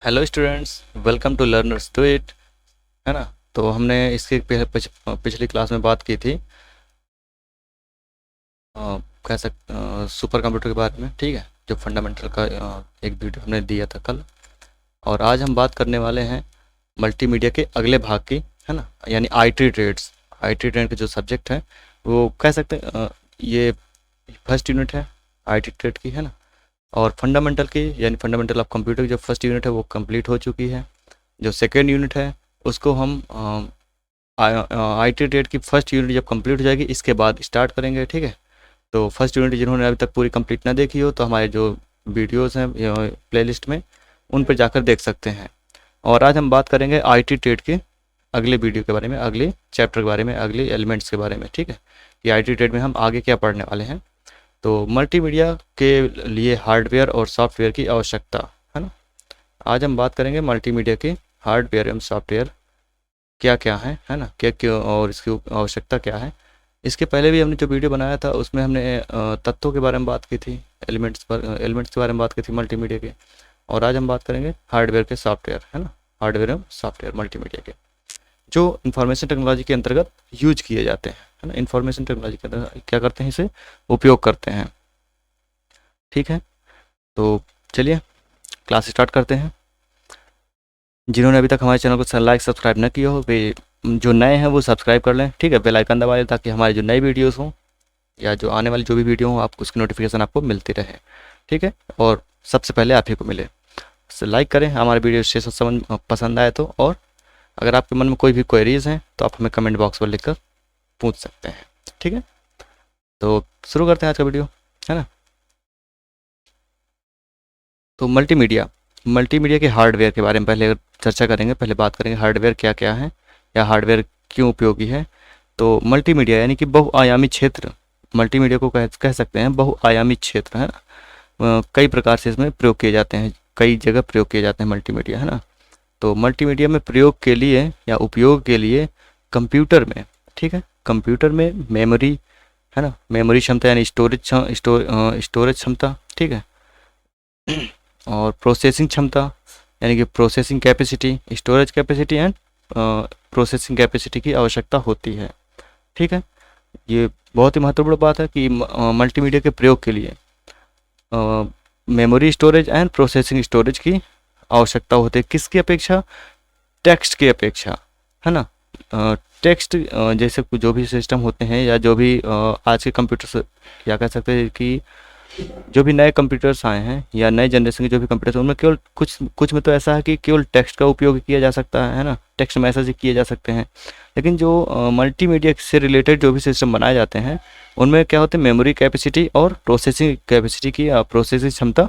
Hello students, welcome to learners to it. है ना। तो हमने इसके पिछली क्लास में बात की थी कह सकते सुपर कंप्यूटर के बारे में। ठीक है, जो फंडामेंटल का एक वीडियो हमने दिया था कल। और आज हम बात करने वाले हैं मल्टीमीडिया के अगले भाग की। है ना, यानी आईटी ट्रेड्स। आईटी ट्रेड के जो सब्जेक्ट है वो कह सकते हैं ये फर्स्ट यूनिट है आईटी ट्रेड की। है ना। और फंडामेंटल की यानी फंडामेंटल ऑफ कंप्यूटर की जो फर्स्ट यूनिट है वो कंप्लीट हो चुकी है। जो सेकेंड यूनिट है उसको हम आईटी ट्रेड की फर्स्ट यूनिट जब कंप्लीट हो जाएगी इसके बाद स्टार्ट करेंगे। ठीक है। तो फर्स्ट यूनिट जिन्होंने अभी तक पूरी कंप्लीट ना देखी हो तो हमारे जो वीडियोस हैं प्लेलिस्ट में उन पर जाकर देख सकते हैं। और आज हम बात करेंगे आईटी ट्रेड के अगले वीडियो के बारे में, अगले चैप्टर के बारे में, अगले एलिमेंट्स के बारे में। ठीक है, कि आईटी ट्रेड में हम आगे क्या पढ़ने वाले हैं। तो मल्टीमीडिया के लिए हार्डवेयर और सॉफ्टवेयर की आवश्यकता। है ना। आज हम बात करेंगे मल्टीमीडिया के हार्डवेयर एवं सॉफ्टवेयर क्या क्या है ना, क्या क्यों और इसकी आवश्यकता क्या है। इसके पहले भी हमने जो वीडियो बनाया था उसमें हमने तत्वों के बारे में बात की थी, एलिमेंट्स के बारे में बात की थी मल्टीमीडिया के। और आज हम बात करेंगे हार्डवेयर के सॉफ्टवेयर। है ना, हार्डवेयर एवं सॉफ्टवेयर मल्टीमीडिया के जो इंफॉर्मेशन टेक्नोलॉजी के अंतर्गत यूज किए जाते हैं। है ना, इंफॉर्मेशन टेक्नोलॉजी के अंतर्गत क्या करते हैं, इसे उपयोग करते हैं। ठीक है, तो चलिए क्लास स्टार्ट करते हैं। जिन्होंने अभी तक हमारे चैनल को लाइक सब्सक्राइब न किया हो वे जो नए हैं वो सब्सक्राइब कर लें। ठीक है, बेल आइकन दबा लें ताकि हमारे जो नई वीडियोस हों या जो आने वाली जो भी वीडियो हो आप उसकी नोटिफिकेशन आपको मिलती रहे। ठीक है, और सबसे पहले आप ही को मिले। लाइक करें हमारे वीडियो से समझ पसंद आए तो। और अगर आपके मन में कोई भी क्वेरीज हैं तो आप हमें कमेंट बॉक्स पर लिखकर पूछ सकते हैं। ठीक है, तो शुरू करते हैं आज का वीडियो। है ना। तो मल्टीमीडिया के हार्डवेयर के बारे में पहले चर्चा करेंगे। पहले बात करेंगे हार्डवेयर क्या क्या है या हार्डवेयर क्यों उपयोगी है। तो मल्टीमीडिया यानी कि बहुआयामी क्षेत्र, मल्टीमीडिया को कह सकते हैं बहुआयामी क्षेत्र। है ना। कई प्रकार से इसमें प्रयोग किए जाते हैं, कई जगह प्रयोग किए जाते हैं मल्टीमीडिया। है ना। तो मल्टीमीडिया में प्रयोग के लिए या उपयोग के लिए कंप्यूटर में, ठीक है, कंप्यूटर में मेमोरी, है ना, मेमोरी क्षमता यानी स्टोरेज क्षमता। ठीक है, और प्रोसेसिंग क्षमता यानी कि processing capacity, storage capacity and processing capacity की आवश्यकता होती है। ठीक है, ये बहुत ही महत्वपूर्ण बात है कि मल्टीमीडिया के प्रयोग के लिए memory storage and processing storage की आवश्यकता होती है। किसकी अपेक्षा? टेक्स्ट की अपेक्षा। है ना। टेक्स्ट जैसे जो भी सिस्टम होते हैं या जो भी आज के कंप्यूटर क्या कह सकते हैं कि जो भी नए कंप्यूटर्स आए हैं या नए जनरेशन के जो भी कंप्यूटर्स हैं उनमें केवल कुछ में तो ऐसा है कि केवल टेक्स्ट का उपयोग किया जा सकता है ना, टेक्स्ट मैसेज किए जा सकते हैं। लेकिन जो मल्टीमीडिया से रिलेटेड जो भी सिस्टम बनाए जाते हैं उनमें क्या होते हैं, मेमोरी कैपेसिटी और प्रोसेसिंग कैपेसिटी की प्रोसेसिंग क्षमता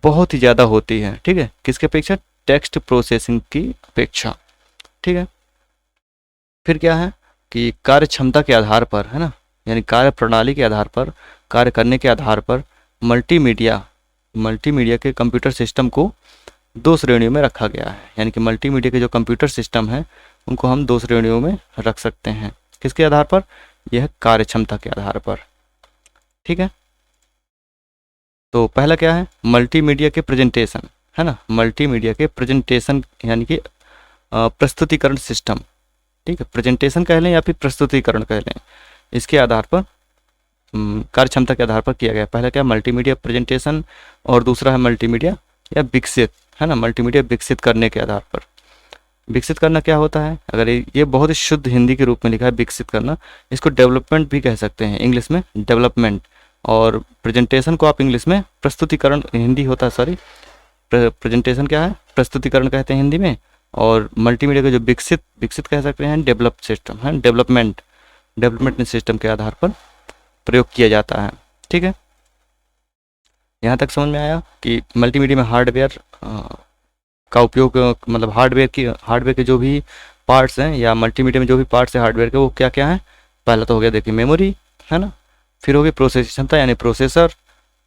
बहुत ही ज़्यादा होती है। ठीक है, किसकी अपेक्षा? टेक्स्ट प्रोसेसिंग की अपेक्षा। ठीक है, फिर क्या है कि कार्य क्षमता के आधार पर, है ना, यानी कार्य प्रणाली के आधार पर, कार्य करने के आधार पर मल्टीमीडिया के कंप्यूटर सिस्टम को दो श्रेणियों में रखा गया है। यानी कि मल्टीमीडिया के जो कंप्यूटर सिस्टम है उनको हम दो श्रेणियों में रख सकते हैं। किसके आधार पर? यह कार्य क्षमता के आधार पर। ठीक है, तो पहला क्या है? मल्टीमीडिया के प्रेजेंटेशन। है ना, मल्टीमीडिया के प्रेजेंटेशन यानी कि प्रस्तुतिकरण सिस्टम। ठीक है, प्रेजेंटेशन कह लें या फिर प्रस्तुतिकरण कह लें, इसके आधार पर कार्य क्षमता के आधार पर किया गया। पहला क्या? मल्टीमीडिया प्रेजेंटेशन, और दूसरा है मल्टीमीडिया या विकसित। है ना, मल्टीमीडिया विकसित करने के आधार पर। विकसित करना क्या होता है? अगर ये बहुत ही शुद्ध हिंदी के रूप में लिखा है विकसित करना, इसको डेवलपमेंट भी कह सकते हैं इंग्लिश में, डेवलपमेंट। और प्रेजेंटेशन को आप इंग्लिश में प्रस्तुतिकरण, हिंदी होता है सॉरी, प्रेजेंटेशन क्या है? प्रस्तुतिकरण कहते हैं हिंदी में। और मल्टीमीडिया का जो विकसित कह सकते हैं डेवलप सिस्टम है, डेवलपमेंट सिस्टम के आधार पर प्रयोग किया जाता है। ठीक है, यहाँ तक समझ में आया कि मल्टीमीडिया में हार्डवेयर का उपयोग, मतलब हार्डवेयर के जो भी पार्ट्स हैं या मल्टीमीडिया में जो भी पार्ट्स हैं हार्डवेयर के वो क्या क्या हैं। पहला तो हो गया देखिए मेमोरी, है ना, फिर हो गई प्रोसेसिंग क्षमता यानी प्रोसेसर।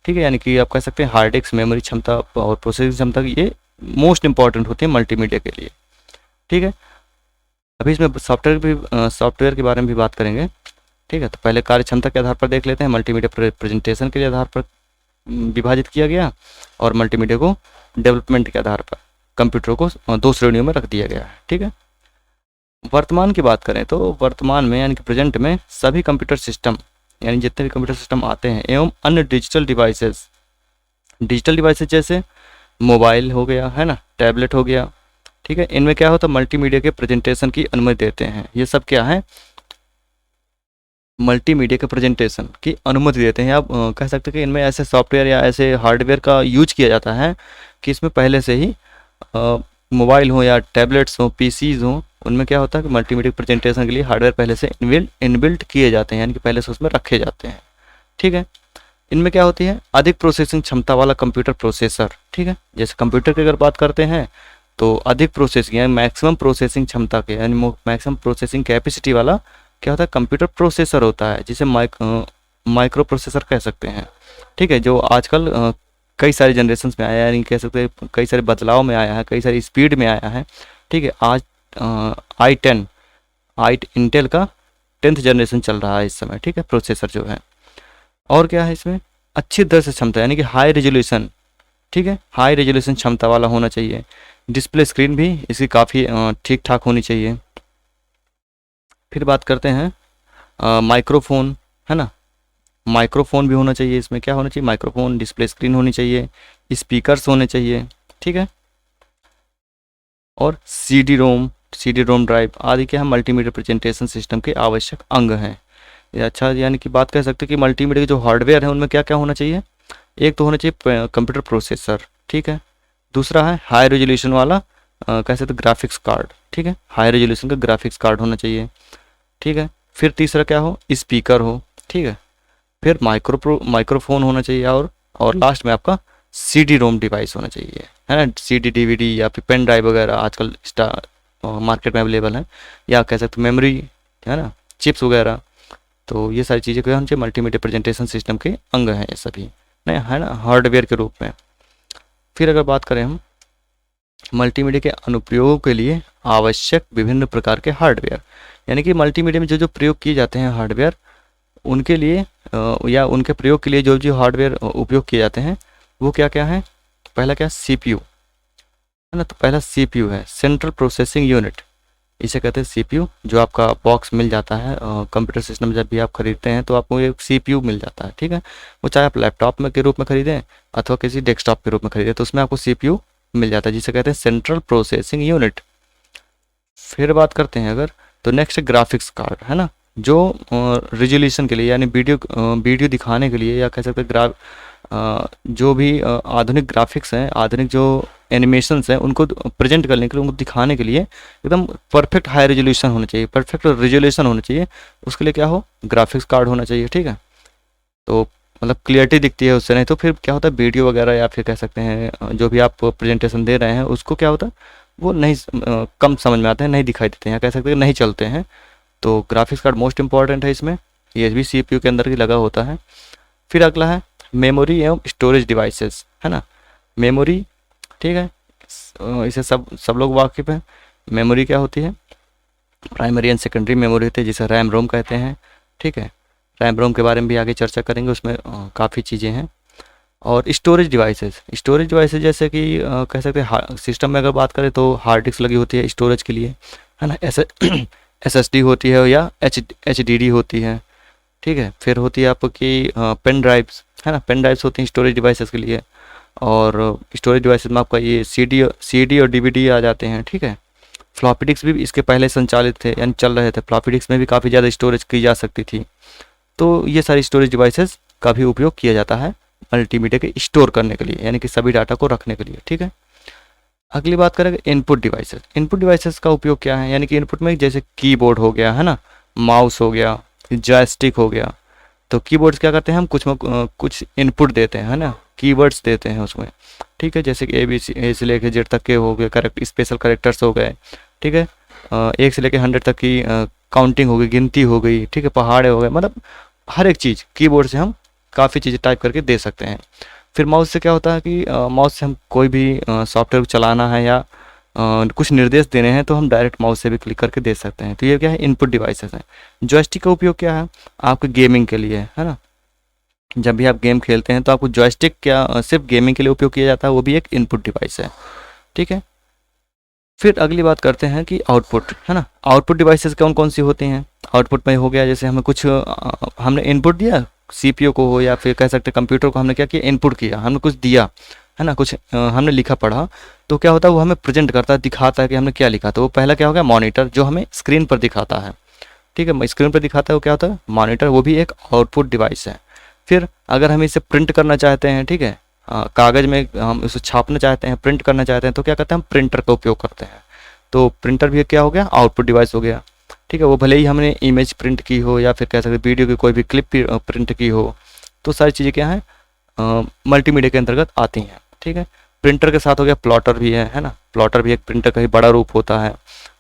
ठीक है, यानी कि आप कह सकते हैं हार्ड डिस्क, मेमोरी क्षमता और प्रोसेसिंग क्षमता, ये मोस्ट इंपॉर्टेंट होती है मल्टीमीडिया के लिए। ठीक है, अभी इसमें सॉफ्टवेयर के बारे में भी बात करेंगे। ठीक है, तो पहले कार्य क्षमता के आधार पर देख लेते हैं। मल्टीमीडिया प्रेजेंटेशन के आधार पर विभाजित किया गया और मल्टीमीडिया को डेवलपमेंट के आधार पर। कंप्यूटर को दो श्रेणियों में रख दिया गया है। ठीक है, वर्तमान की बात करें तो वर्तमान में यानी कि प्रेजेंट में सभी कंप्यूटर सिस्टम यानी जितने भी कंप्यूटर सिस्टम आते हैं एवं अन्य डिजिटल डिवाइसेस जैसे मोबाइल हो गया है ना, टैबलेट हो गया, ठीक है, इनमें क्या होता है मल्टीमीडिया के प्रेजेंटेशन की अनुमति देते हैं। ये सब क्या है, मल्टीमीडिया के प्रेजेंटेशन की अनुमति देते हैं। आप कह सकते हैं कि इनमें ऐसे सॉफ्टवेयर या ऐसे हार्डवेयर का यूज किया जाता है कि इसमें पहले से ही मोबाइल हो या टैबलेट्स हो, पीसीज हो, उनमें क्या होता है कि मल्टीमीडिया प्रेजेंटेशन के लिए हार्डवेयर पहले से इनबिल्ट किए जाते हैं, यानी कि पहले से उसमें रखे जाते हैं। ठीक है, इनमें क्या होती है अधिक प्रोसेसिंग क्षमता वाला कंप्यूटर प्रोसेसर। ठीक है, जैसे कंप्यूटर की अगर बात करते हैं तो अधिक प्रोसेसिंग यानी मैक्सिमम प्रोसेसिंग क्षमता के यानी मैक्सिमम प्रोसेसिंग कैपेसिटी वाला क्या होता है कंप्यूटर प्रोसेसर होता है, जिसे माइक्रो प्रोसेसर कह सकते हैं। ठीक है, जो आजकल कई सारे जनरेशन में आया है, यानी कह सकते हैं कई सारे बदलाव में आया है, कई सारी स्पीड में आया है। ठीक है, आज इंटेल का 10th जनरेशन चल रहा है इस समय। ठीक है, प्रोसेसर जो है, और क्या है इसमें अच्छी दर से क्षमता यानी कि हाई रेजोल्यूशन। ठीक है, हाई रेजोल्यूशन क्षमता वाला होना चाहिए। डिस्प्ले स्क्रीन भी इसकी काफ़ी ठीक ठाक होनी चाहिए। फिर बात करते हैं माइक्रोफोन, है ना, माइक्रोफोन भी होना चाहिए। इसमें क्या होना चाहिए माइक्रोफोन, डिस्प्ले स्क्रीन होनी चाहिए, स्पीकर्स होने चाहिए। ठीक है, और सीडी रोम ड्राइव आदि क्या है मल्टीमीडिया प्रेजेंटेशन सिस्टम के आवश्यक अंग हैं। अच्छा, यानी कि बात कह सकते हैं कि मल्टीमीडिया के जो हार्डवेयर है उनमें क्या क्या होना चाहिए, एक तो होना चाहिए कंप्यूटर प्रोसेसर। ठीक है, दूसरा है हाई रेजोल्यूशन वाला कह सकते ग्राफिक्स कार्ड। ठीक है, हाई रेजोल्यूशन का ग्राफिक्स कार्ड होना चाहिए। ठीक है, फिर तीसरा क्या हो स्पीकर हो। ठीक है, फिर माइक्रोफोन होना चाहिए, और लास्ट में आपका सीडी रोम डिवाइस होना चाहिए, है ना, सीडी डीवीडी या फिर पेन ड्राइव वगैरह आजकल मार्केट में अवेलेबल है, या कह सकते मेमोरी, है ना, चिप्स वगैरह। तो ये सारी चीज़ें क्या होनी चाहिए मल्टीमीडिया प्रेजेंटेशन सिस्टम के अंग हैं ये सभी, नहीं है ना, हार्डवेयर के रूप में। फिर अगर बात करें हम मल्टीमीडिया के अनुप्रयोगों के लिए आवश्यक विभिन्न प्रकार के हार्डवेयर, यानी कि मल्टीमीडिया में जो जो प्रयोग किए जाते हैं हार्डवेयर उनके लिए या उनके प्रयोग के लिए जो जो हार्डवेयर उपयोग किए जाते हैं वो क्या क्या है। पहला क्या सीपीयू, है ना, तो पहला सीपीयू है सेंट्रल प्रोसेसिंग यूनिट, इसे कहते हैं सीपीयू। जो आपका बॉक्स मिल जाता है कंप्यूटर सिस्टम जब भी आप खरीदते हैं तो आपको एक सीपीयू मिल जाता है। ठीक है, वो चाहे आप लैपटॉप में के रूप में खरीदें अथवा किसी डेस्कटॉप के रूप में खरीदें, तो उसमें आपको सीपीयू मिल जाता है जिसे कहते हैं सेंट्रल प्रोसेसिंग यूनिट। फिर बात करते हैं अगर तो नेक्स्ट ग्राफिक्स कार्ड, है ना, जो रिजोल्यूशन के लिए यानी वीडियो दिखाने के लिए, या कह सकते हैं जो भी आधुनिक ग्राफिक्स हैं, आधुनिक जो एनिमेशंस हैं उनको प्रेजेंट करने के लिए, उनको दिखाने के लिए एकदम परफेक्ट हाई रेजोल्यूशन होना चाहिए, परफेक्ट रेजोल्यूशन होना चाहिए। उसके लिए क्या हो ग्राफिक्स कार्ड होना चाहिए। ठीक है, तो मतलब क्लियरिटी दिखती है उससे, नहीं तो फिर क्या होता है वीडियो वगैरह या फिर कह सकते हैं जो भी आप प्रेजेंटेशन दे रहे हैं उसको क्या होता है वो नहीं कम समझ में आते हैं, नहीं दिखाई देते हैं, कह सकते हैं नहीं चलते हैं। तो ग्राफिक्स कार्ड मोस्ट इंपॉर्टेंट है इसमें, ये भी सीपीयू के अंदर ही लगा होता है। फिर अगला है मेमोरी एवं स्टोरेज डिवाइसेस, है ना, मेमोरी। ठीक है, इसे सब लोग वाकिफ हैं। मेमोरी क्या होती है प्राइमरी एंड सेकेंडरी मेमोरी होती है जिसे रैम रोम कहते हैं। ठीक है, रैम रोम के बारे में भी आगे चर्चा करेंगे, उसमें काफ़ी चीज़ें हैं। और स्टोरेज डिवाइसेस जैसे कि कह सकते हैं सिस्टम में अगर बात करें तो हार्ड डिस्क लगी होती है स्टोरेज के लिए, है ना, एसएसडी होती है या एचडीडी होती है। ठीक है, फिर होती है आपकी पेन ड्राइव्स, है ना, पेन ड्राइव्स होती हैं स्टोरेज डिवाइसेस के लिए। और स्टोरेज डिवाइसेस में आपका ये सीडी और डीवीडी आ जाते हैं। ठीक है, फ्लॉपी डिस्क भी इसके पहले संचालित थे यानी चल रहे थे, फ्लॉपी डिस्क में भी काफ़ी ज़्यादा स्टोरेज की जा सकती थी। तो ये सारी स्टोरेज डिवाइसेस का भी उपयोग किया जाता है मल्टीमीडिया के स्टोर करने के लिए, यानी कि सभी डाटा को रखने के लिए। ठीक है, अगली बात करेंगे इनपुट डिवाइसेस का उपयोग क्या है, यानी कि इनपुट में जैसे कीबोर्ड हो गया, है ना, माउस हो गया, जॉयस्टिक हो गया। तो कीबोर्ड्स क्या करते हैं हम कुछ इनपुट देते हैं, है ना, कीवर्ड्स देते हैं उसमें। ठीक है, जैसे कि ए से लेकर जेड तक के हो गए स्पेशल करेक्टर्स हो गए। ठीक है, 1 से लेकर 100 तक की काउंटिंग हो गई, गिनती हो गई। ठीक है, पहाड़े हो गए, मतलब हर एक चीज़ कीबोर्ड से हम काफ़ी चीज़ें टाइप करके दे सकते हैं। फिर माउस से क्या होता है कि माउस से हम कोई भी सॉफ्टवेयर चलाना है या कुछ निर्देश देने हैं तो हम डायरेक्ट माउस से भी क्लिक करके दे सकते हैं। तो ये क्या है इनपुट डिवाइसेस हैं। जॉयस्टिक का उपयोग क्या है आपके गेमिंग के लिए, है ना, जब भी आप गेम खेलते हैं तो आपको जॉयस्टिक क्या सिर्फ गेमिंग के लिए उपयोग किया जाता है, वो भी एक इनपुट डिवाइस है। ठीक है, फिर अगली बात करते हैं कि आउटपुट, है ना। आउटपुट डिवाइसेस कौन कौन सी होती हैं। आउटपुट में हो गया जैसे हमें कुछ हमने इनपुट दिया सीपीयू को हो या फिर कह सकते हैं कंप्यूटर को, हमने क्या किया, इनपुट किया, हमने कुछ दिया, है ना, कुछ हमने लिखा पढ़ा, तो क्या होता है वो हमें प्रेजेंट करता है, दिखाता है कि हमने क्या लिखा। तो वो पहला क्या हो गया, मॉनिटर, जो हमें स्क्रीन पर दिखाता है, ठीक है, स्क्रीन पर दिखाता है, वो क्या होता है, मॉनिटर, वो भी एक आउटपुट डिवाइस है। फिर अगर हम इसे प्रिंट करना चाहते हैं, ठीक है, कागज़ में हम इसे छापना चाहते हैं, प्रिंट करना चाहते हैं, तो क्या करते हैं, हम प्रिंटर का उपयोग करते हैं। तो प्रिंटर भी क्या हो गया, आउटपुट डिवाइस हो गया, ठीक है। वो भले ही हमने इमेज प्रिंट की हो या फिर कह सकते वीडियो की कोई भी क्लिप प्रिंट की हो, तो सारी चीज़ें क्या हैं, मल्टीमीडिया के अंतर्गत आती हैं, ठीक है। प्रिंटर के साथ हो गया प्लॉटर भी है ना, प्लॉटर भी एक प्रिंटर का ही बड़ा रूप होता है,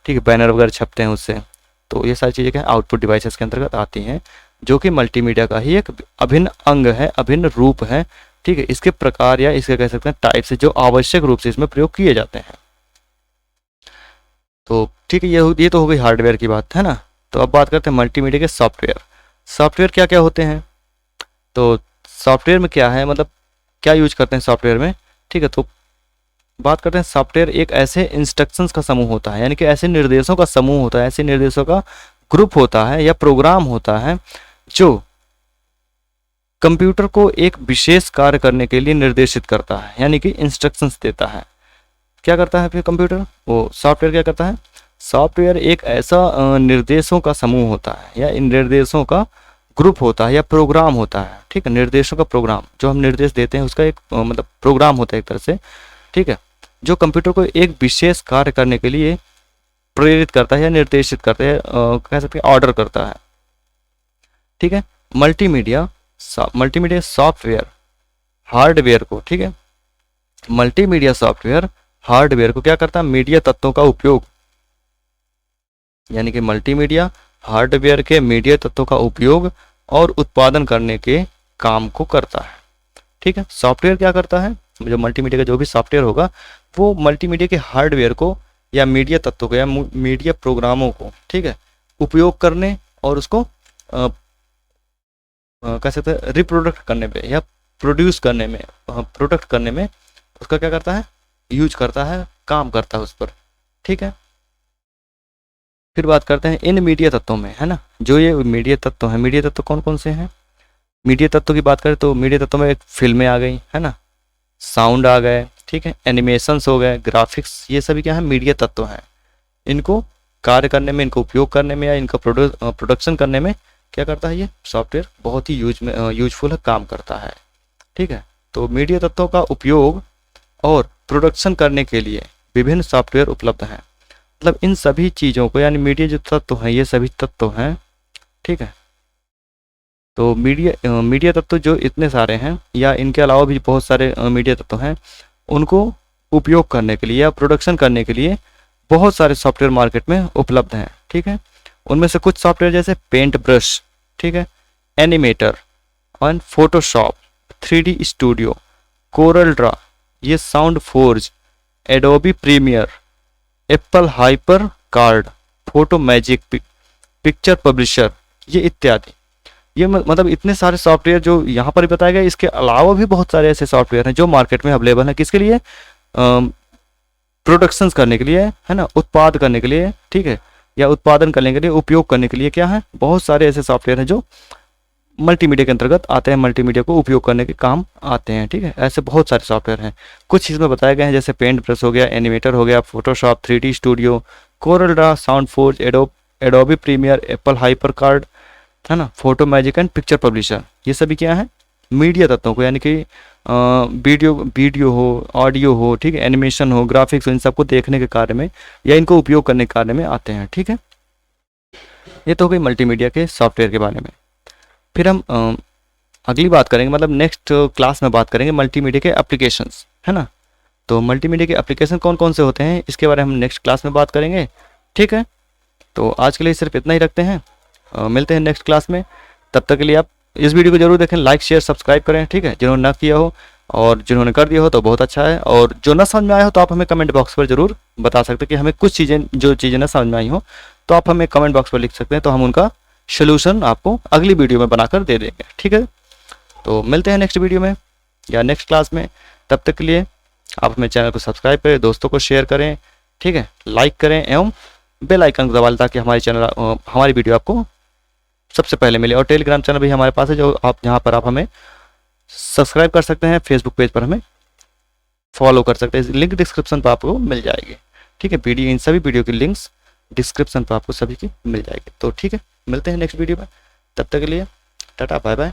ठीक है, बैनर वगैरह छपते हैं उससे। तो ये सारी चीज़ें क्या है, आउटपुट डिवाइसेस के अंतर्गत आती हैं, जो कि मल्टीमीडिया का ही एक अभिन्न अंग है, अभिन्न रूप है, ठीक है। इसके प्रकार या इसके कह सकते हैं टाइप से जो आवश्यक रूप से इसमें प्रयोग किए जाते हैं। तो ठीक है, ये तो हो गई हार्डवेयर की बात, है ना। तो अब बात करते हैं मल्टीमीडिया के सॉफ्टवेयर। सॉफ्टवेयर क्या क्या होते हैं। तो सॉफ्टवेयर में क्या है, मतलब क्या यूज करते हैं सॉफ्टवेयर में, ठीक है। तो बात करते हैं सॉफ्टवेयर एक ऐसे इंस्ट्रक्शंस का समूह होता है, यानी कि ऐसे निर्देशों का समूह होता है, ऐसे निर्देशों का ग्रुप होता है या प्रोग्राम होता है, जो कंप्यूटर को एक विशेष कार्य करने के लिए निर्देशित करता है, यानी कि इंस्ट्रक्शंस देता है। क्या करता है फिर कंप्यूटर, वो सॉफ्टवेयर क्या करता है, सॉफ्टवेयर एक ऐसा निर्देशों का समूह होता है या इन निर्देशों का ग्रुप होता है या प्रोग्राम होता है, ठीक है। निर्देशों का प्रोग्राम, जो हम निर्देश देते हैं उसका एक मतलब प्रोग्राम होता है एक तरह से, ठीक है, जो कंप्यूटर को एक विशेष कार्य करने के लिए प्रेरित करता है या निर्देशित करता है, कह सकते हैं ऑर्डर करता है, ठीक है। मल्टीमीडिया सॉफ्टवेयर हार्डवेयर को, ठीक है, मल्टीमीडिया सॉफ्टवेयर हार्डवेयर को क्या करता है, मीडिया तत्वों का उपयोग, यानी कि मल्टीमीडिया हार्डवेयर के मीडिया तत्वों का उपयोग और उत्पादन करने के काम को करता है, ठीक है। सॉफ्टवेयर क्या करता है, जो मल्टीमीडिया का जो भी सॉफ्टवेयर होगा वो मल्टीमीडिया के हार्डवेयर को या मीडिया तत्वों को या मीडिया प्रोग्रामों को, ठीक है, उपयोग करने और उसको कह सकते हैं रिप्रोडक्ट करने पे या प्रोड्यूस करने में, प्रोडक्ट करने में उसका क्या करता है, यूज करता है, काम करता है उस पर, ठीक है। फिर बात करते हैं इन मीडिया तत्वों में, है ना, जो ये मीडिया तत्व हैं, मीडिया तत्व कौन कौन से हैं। मीडिया तत्व की बात करें तो मीडिया तत्व में एक फिल्में आ गई, है ना, साउंड आ गए, ठीक है, एनिमेशंस हो गए, ग्राफिक्स, ये सभी क्या है, मीडिया तत्व हैं। इनको कार्य करने में, इनको उपयोग करने में या इनका प्रोडक्शन करने में क्या करता है, ये सॉफ्टवेयर बहुत ही यूजफुल है, काम करता है, ठीक है। तो मीडिया तत्वों का उपयोग और प्रोडक्शन करने के लिए विभिन्न सॉफ्टवेयर उपलब्ध हैं। मतलब इन सभी चीज़ों को, यानी मीडिया जो तत्व हैं, ये सभी तत्व हैं, ठीक है। तो मीडिया तत्व जो इतने सारे हैं या इनके अलावा भी बहुत सारे मीडिया तत्व हैं, उनको उपयोग करने के लिए या प्रोडक्शन करने के लिए बहुत सारे सॉफ्टवेयर मार्केट में उपलब्ध हैं, ठीक है। उनमें से कुछ सॉफ्टवेयर जैसे पेंट ब्रश, ठीक है, एनिमेटर और Photoshop, 3D studio, Corel Draw, ये Sound Forge, Adobe Premiere, Apple hyper card, Photo Magic, Picture Publisher, ये इत्यादि। ये मतलब इतने सारे सॉफ्टवेयर जो यहाँ पर बताया गया, इसके अलावा भी बहुत सारे ऐसे सॉफ्टवेयर हैं जो मार्केट में अवेलेबल हैं, किसके लिए, प्रोडक्शंस करने के लिए, है ना, उत्पाद करने के लिए, ठीक है, या उत्पादन करने के लिए, उपयोग करने के लिए, क्या है, बहुत सारे ऐसे सॉफ्टवेयर हैं जो मल्टीमीडिया के अंतर्गत आते हैं, मल्टीमीडिया को उपयोग करने के काम आते हैं, ठीक है। ऐसे बहुत सारे सॉफ्टवेयर हैं, कुछ इसमें बताए गए हैं जैसे पेंट ब्रश हो गया, एनिमेटर हो गया, Photoshop, 3D studio, Corel Draw, Sound Forge, Adobe Premiere, Apple hyper Card, है ना, Photo Magic and Picture Publisher, ये सभी क्या है, मीडिया तत्वों को, यानी कि वीडियो हो, ऑडियो हो, ठीक है, एनिमेशन हो, ग्राफिक्स हो, इन सबको देखने के कार्य में या इनको उपयोग करने के कार्य में आते हैं, ठीक है। ये तो हो गई मल्टीमीडिया के सॉफ्टवेयर के बारे में। फिर हम अगली बात करेंगे, मतलब नेक्स्ट क्लास में बात करेंगे मल्टीमीडिया के एप्लीकेशंस, है ना। तो मल्टीमीडिया के एप्लीकेशन कौन कौन से होते हैं, इसके बारे में हम नेक्स्ट क्लास में बात करेंगे, ठीक है। तो आज के लिए सिर्फ इतना ही रखते हैं, मिलते हैं नेक्स्ट क्लास में। तब तक के लिए आप इस वीडियो को जरूर देखें, लाइक शेयर सब्सक्राइब करें, ठीक है, जिन्होंने ना किया हो, और जिन्होंने कर दिया हो तो बहुत अच्छा है, और जो ना समझ में आया हो तो आप हमें कमेंट बॉक्स पर जरूर बता सकते हैं कि हमें कुछ चीज़ें, जो चीज़ें ना समझ में आई हो तो आप हमें कमेंट बॉक्स पर लिख सकते हैं, तो हम उनका सोल्यूशन आपको अगली वीडियो में बनाकर दे देंगे, ठीक है। तो मिलते हैं नेक्स्ट वीडियो में या नेक्स्ट क्लास में, तब तक के लिए आप अपने चैनल को सब्सक्राइब करें, दोस्तों को शेयर करें, ठीक है, लाइक करें एवं बेल आइकन को दबा लें ताकि हमारी वीडियो आपको सबसे पहले मिले। और टेलीग्राम चैनल भी हमारे पास है जो आप जहाँ पर आप हमें सब्सक्राइब कर सकते हैं, फेसबुक पेज पर हमें फॉलो कर सकते हैं, लिंक डिस्क्रिप्शन पर आपको मिल जाएगी। ठीक है, वीडियो इन सभी वीडियो की लिंक्स डिस्क्रिप्शन पर आपको सभी की मिल जाएगी। तो ठीक है, मिलते हैं नेक्स्ट वीडियो में, तब तक के लिए टाटा बाय बाय।